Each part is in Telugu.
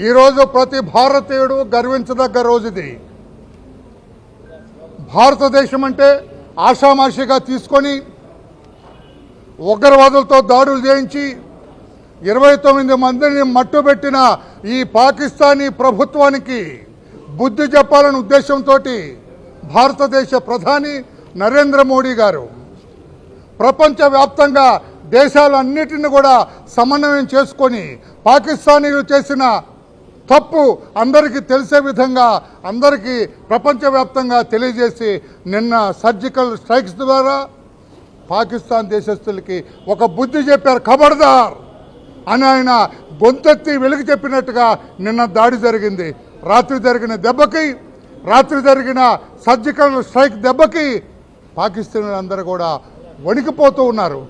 ఈరోజు ప్రతి భారతీయుడు గర్వించదగ్గ రోజు ఇది. భారతదేశం అంటే ఆషామాషిగా తీసుకొని ఉగ్రవాదులతో దాడులు చేయించి 29 మందిని మట్టుబెట్టిన ఈ పాకిస్తానీ ప్రభుత్వానికి బుద్ధి చెప్పాలనే ఉద్దేశంతో భారతదేశ ప్రధాని నరేంద్ర మోడీ గారు ప్రపంచవ్యాప్తంగా దేశాలన్నిటిని కూడా సమన్వయం చేసుకొని పాకిస్తానీలు చేసిన తప్పు అందరికీ తెలిసే విధంగా అందరికీ ప్రపంచవ్యాప్తంగా తెలియజేసి నిన్న సర్జికల్ స్ట్రైక్స్ ద్వారా పాకిస్తాన్ దేశస్తులకి ఒక బుద్ధి చెప్పారు. ఖబర్దార్ అని ఆయన గొంతెత్తి వెలుగు చెప్పినట్టుగా నిన్న దాడి జరిగింది. రాత్రి జరిగిన సర్జికల్ స్ట్రైక్ దెబ్బకి పాకిస్తాన్ అందరూ కూడా వణికిపోతూ ఉన్నారు,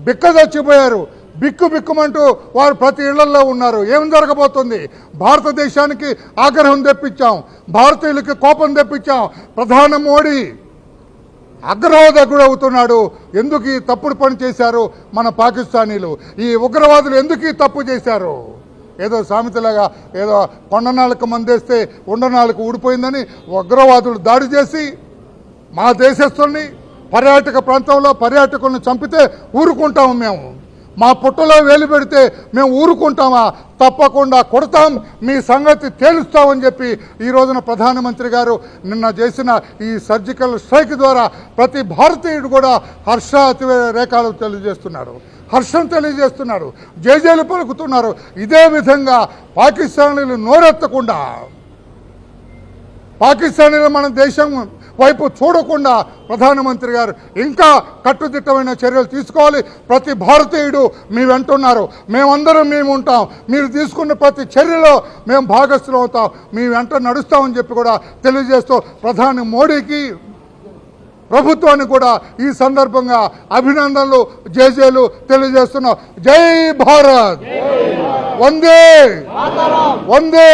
బిక్కదచ్చిపోయారు. బిక్కుమంటూ వారు ప్రతి ఇళ్లలో ఉన్నారు. ఏం జరగబోతుంది? భారతదేశానికి ఆగ్రహం తెప్పించాం, భారతీయులకి కోపం తెప్పించాం. ప్రధాని మోడీ అగ్రహోదగుడవుతున్నాడు. ఎందుకు ఈ తప్పుడు పని చేశారు మన పాకిస్తానీలు? ఈ ఉగ్రవాదులు ఎందుకు ఈ తప్పు చేశారు? ఏదో సామెతలాగా ఏదో కొండనాళ్ళకు మందేస్తే ఉండనాళ్ళకు ఊడిపోయిందని ఉగ్రవాదులు దాడి చేసి మా దేశస్తుల్ని పర్యాటక ప్రాంతంలో పర్యాటకులను చంపితే ఊరుకుంటాము మేము? మా పుట్టలో వేలు పెడితే మేము ఊరుకుంటామా? తప్పకుండా కొడతాం, మీ సంగతి తేలుస్తామని చెప్పి ఈ రోజున ప్రధానమంత్రి గారు నిన్న చేసిన ఈ సర్జికల్ స్ట్రైక్ ద్వారా ప్రతి భారతీయుడు కూడా హర్షాతిరేకాలు హర్షం తెలియజేస్తున్నాడు, జేజేలు పలుకుతున్నారు. ఇదే విధంగా పాకిస్తానీలు నోరెత్తకుండా, పాకిస్తానీలు మన దేశం వైపు చూడకుండా ప్రధానమంత్రి గారు ఇంకా కట్టుదిట్టమైన చర్యలు తీసుకోవాలి. ప్రతి భారతీయుడు మీ వెంటున్నారు, మేమందరం మేము ఉంటాం, మీరు తీసుకున్న ప్రతి చర్యలో మేము భాగస్థులం అవుతాం, మీ వెంట నడుస్తామని చెప్పి కూడా తెలియజేస్తూ ప్రధాని మోడీకి ప్రభుత్వానికి కూడా ఈ సందర్భంగా అభినందనలు జేజేలు తెలియజేస్తున్నాం. జై భారత్, వందే వందే.